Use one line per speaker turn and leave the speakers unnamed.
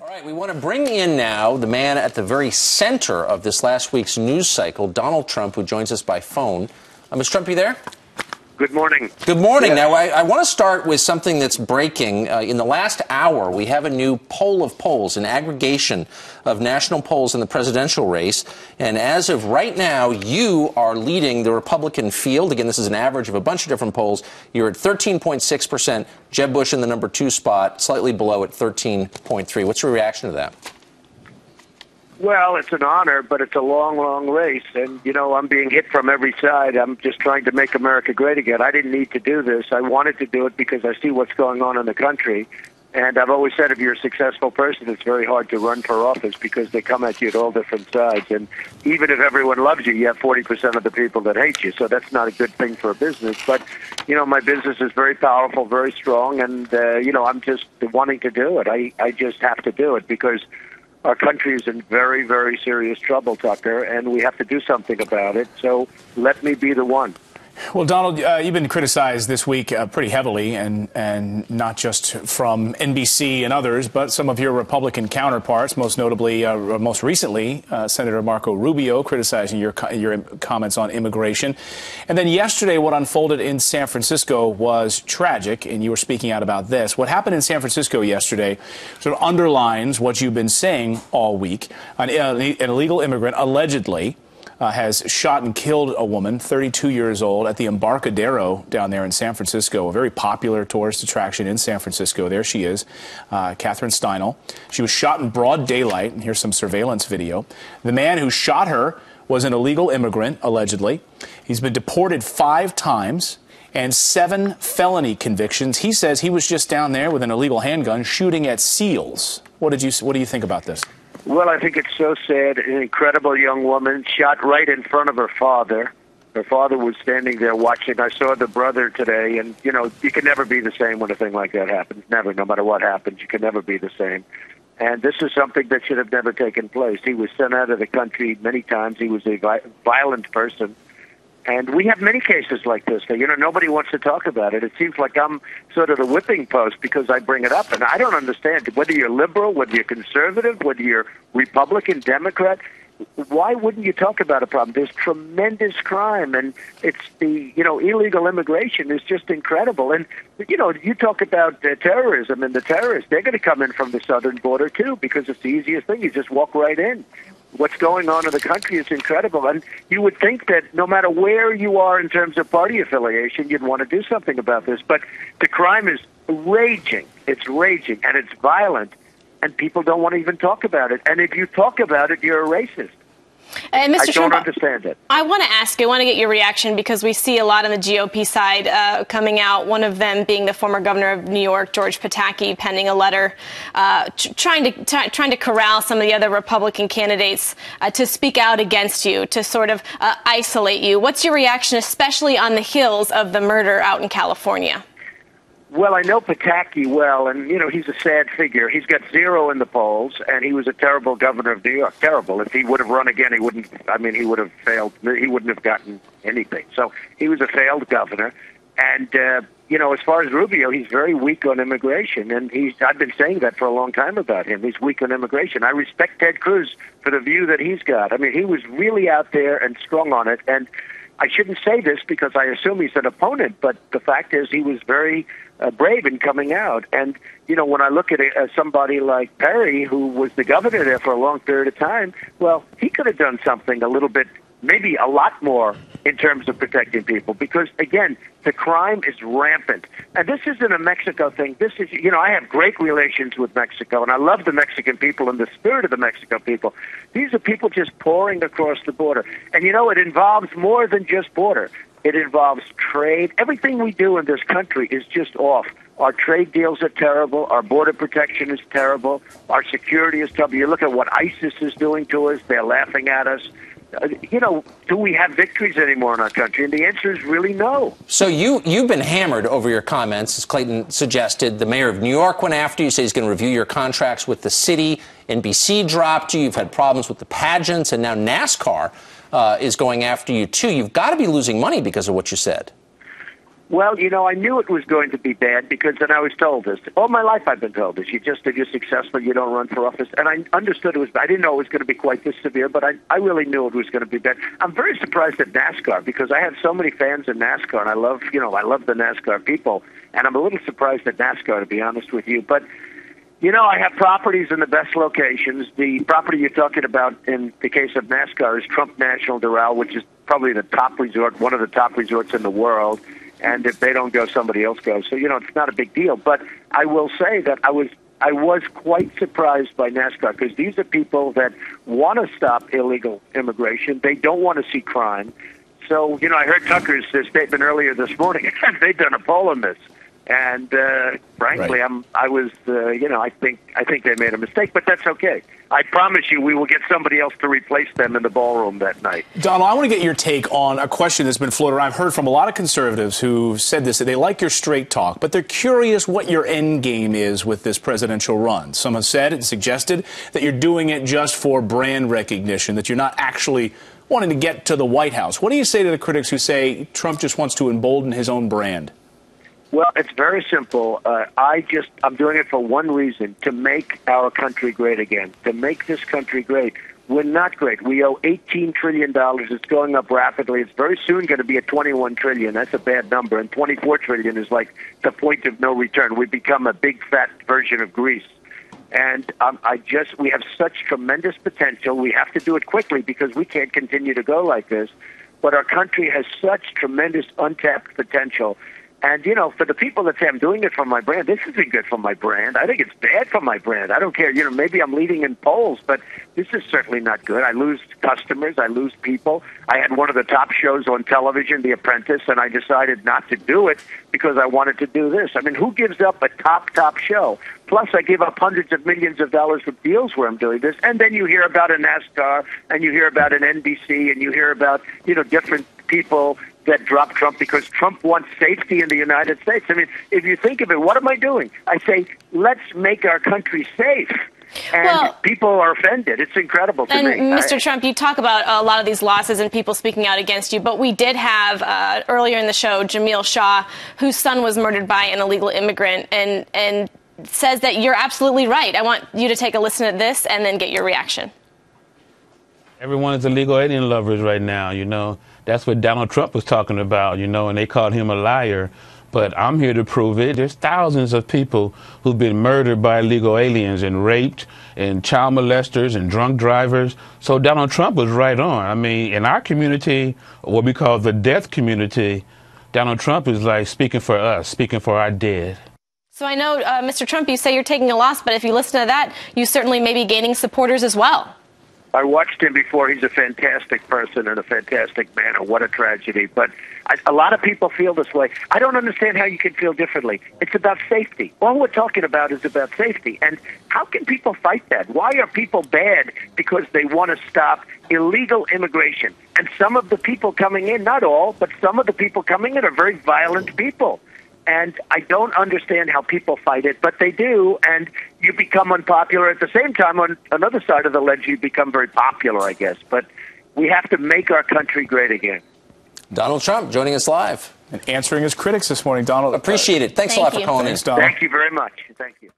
All right, we want to bring in now the man at the very center of this last week's news cycle, Donald Trump, who joins us by phone. Mr. Trump, you there?
Good morning.
Good morning.
Yeah.
Now, I want to start with something that's breaking. In the last hour, we have a new poll of polls, an aggregation of national polls in the presidential race. And as of right now, you are leading the Republican field. Again, this is an average of a bunch of different polls. You're at 13.6%. Jeb Bush in the number 2 spot, slightly below at 13.3. What's your reaction to that?
Well, it's an honor, but it's a long, long race. And, you know, I'm being hit from every side. I'm just trying to make America great again. I didn't need to do this. I wanted to do it because I see what's going on in the country. And I've always said if you're a successful person, it's very hard to run for office because they come at you at all different sides. And even if everyone loves you, you have 40% of the people that hate you. So that's not a good thing for a business. But, you know, my business is very powerful, very strong. And, you know, I'm just wanting to do it. I just have to do it because our country is in very, very serious trouble, Tucker, and we have to do something about it. So let me be the one.
Well, Donald, you've been criticized this week pretty heavily, and not just from NBC and others, but some of your Republican counterparts, most notably, most recently, Senator Marco Rubio criticizing your comments on immigration. And then yesterday, what unfolded in San Francisco was tragic, and you were speaking out about this. What happened in San Francisco yesterday sort of underlines what you've been saying all week. An illegal immigrant allegedly has shot and killed a woman, 32 years old, at the Embarcadero down there in San Francisco, a very popular tourist attraction in San Francisco. There she is, Catherine Steinel. She was shot in broad daylight, and here's some surveillance video. The man who shot her was an illegal immigrant, allegedly. He's been deported 5 times and 7 felony convictions. He says he was just down there with an illegal handgun shooting at seals. What do you think about this?
Well, I think it's so sad. An incredible young woman shot right in front of her father. Her father was standing there watching. I saw the brother today, and, you know, you can never be the same when a thing like that happens. Never, no matter what happens, you can never be the same. And this is something that should have never taken place. He was sent out of the country many times. He was a violent person. And we have many cases like this. You know, nobody wants to talk about it. It seems like I'm sort of the whipping post because I bring it up. And I don't understand whether you're liberal, whether you're conservative, whether you're Republican, Democrat. Why wouldn't you talk about a problem? There's tremendous crime, and it's the, you know, illegal immigration is just incredible. And, you know, you talk about terrorism and the terrorists, they're going to come in from the southern border, too, because it's the easiest thing. You just walk right in. What's going on in the country is incredible. And you would think that no matter where you are in terms of party affiliation, you'd want to do something about this. But the crime is raging. It's raging, and it's violent, and people don't want to even talk about it. And if you talk about it, you're a racist.
And Mr.
I
Trump,
don't understand it.
I want to ask you, I want to get your reaction because we see a lot on the GOP side coming out, one of them being the former governor of New York, George Pataki, penning a letter trying to corral some of the other Republican candidates to speak out against you, to sort of isolate you. What's your reaction, especially on the heels of the murder out in California?
Well, I know Pataki well, and, you know, he's a sad figure. He's got 0 in the polls, and he was a terrible governor of New York. Terrible. If he would have run again, he would have failed. He wouldn't have gotten anything. So he was a failed governor. And, you know, as far as Rubio, he's very weak on immigration, and I've been saying that for a long time about him. He's weak on immigration. I respect Ted Cruz for the view that he's got. I mean, he was really out there and strong on it, and I shouldn't say this because I assume he's an opponent, but the fact is he was very brave in coming out. And, you know, when I look at somebody like Perry, who was the governor there for a long period of time, well, he could have done something a little bit, maybe a lot more in terms of protecting people because, again, the crime is rampant. And this isn't a Mexico thing. This is, you know, I have great relations with Mexico, and I love the Mexican people and the spirit of the Mexican people. These are people just pouring across the border. And, you know, it involves more than just border. It involves trade. Everything we do in this country is just off. Our trade deals are terrible. Our border protection is terrible. Our security is terrible. You look at what ISIS is doing to us. They're laughing at us. You know, do we have victories anymore in our country? And the answer is really no.
So you've been hammered over your comments, as Clayton suggested. The mayor of New York went after you, said he's going to review your contracts with the city. NBC dropped you. You've had problems with the pageants, and now NASCAR is going after you, too. You've got to be losing money because of what you said.
Well, I knew it was going to be bad because then I was told this. All my life I've been told this. If you're successful, you don't run for office. And I understood it was bad. I didn't know it was going to be quite this severe, but I really knew it was going to be bad. I'm very surprised at NASCAR because I have so many fans in NASCAR, and I love the NASCAR people. And I'm a little surprised at NASCAR, to be honest with you. But, I have properties in the best locations. The property you're talking about in the case of NASCAR is Trump National Doral, which is probably the top resort, one of the top resorts in the world. And if they don't go, somebody else goes. So, it's not a big deal. But I will say that I was quite surprised by NASCAR because these are people that want to stop illegal immigration. They don't want to see crime. So, I heard Tucker's statement earlier this morning, and they've done a poll on this. And frankly,
right.
I think they made a mistake, but that's okay. I promise you we will get somebody else to replace them in the ballroom that night.
Donald, I want to get your take on a question that's been floated around. I've heard from a lot of conservatives who've said this, that they like your straight talk, but they're curious what your end game is with this presidential run. Some have said and suggested that you're doing it just for brand recognition, that you're not actually wanting to get to the White House. What do you say to the critics who say Trump just wants to embolden his own brand?
Well, it's very simple. I'm doing it for one reason, to make our country great again, to make this country great. We're not great. We owe $18 trillion. It's going up rapidly. It's very soon going to be at $21 trillion. That's a bad number. And $24 trillion is like the point of no return. We've become a big, fat version of Greece. And we have such tremendous potential. We have to do it quickly because we can't continue to go like this. But our country has such tremendous untapped potential. And, for the people that say I'm doing it for my brand, this isn't good for my brand. I think it's bad for my brand. I don't care. Maybe I'm leading in polls, but this is certainly not good. I lose customers. I lose people. I had one of the top shows on television, The Apprentice, and I decided not to do it because I wanted to do this. I mean, who gives up a top show? Plus, I give up hundreds of millions of dollars with deals where I'm doing this. And then you hear about a NASCAR, and you hear about an NBC, and you hear about, different people that drop Trump because Trump wants safety in the United States. I mean, if you think of it, what am I doing? I say, let's make our country safe. And people are offended. It's incredible to me.
And Mr. Trump, you talk about a lot of these losses and people speaking out against you, but we did have earlier in the show Jamil Shah, whose son was murdered by an illegal immigrant, and says that you're absolutely right. I want you to take a listen at this and then get your reaction.
Everyone is illegal alien lovers right now, That's what Donald Trump was talking about, and they called him a liar. But I'm here to prove it. There's thousands of people who've been murdered by illegal aliens and raped and child molesters and drunk drivers. So Donald Trump was right on. I mean, in our community, what we call the death community, Donald Trump is like speaking for us, speaking for our dead.
So I know, Mr. Trump, you say you're taking a loss, but if you listen to that, you certainly may be gaining supporters as well.
I watched him before. He's a fantastic person and a fantastic man, and what a tragedy. But a lot of people feel this way. I don't understand how you can feel differently. It's about safety. All we're talking about is about safety. And how can people fight that? Why are people bad? Because they want to stop illegal immigration. And some of the people coming in, not all, but some of the people coming in are very violent people. And I don't understand how people fight it, but they do, and you become unpopular. At the same time, on another side of the ledger, you become very popular, I guess. But we have to make our country great again.
Donald Trump joining us live.
And answering his critics this morning, Donald.
Appreciate it. Thanks a lot for calling in.
Thanks, Donald.
Thank you very much. Thank you.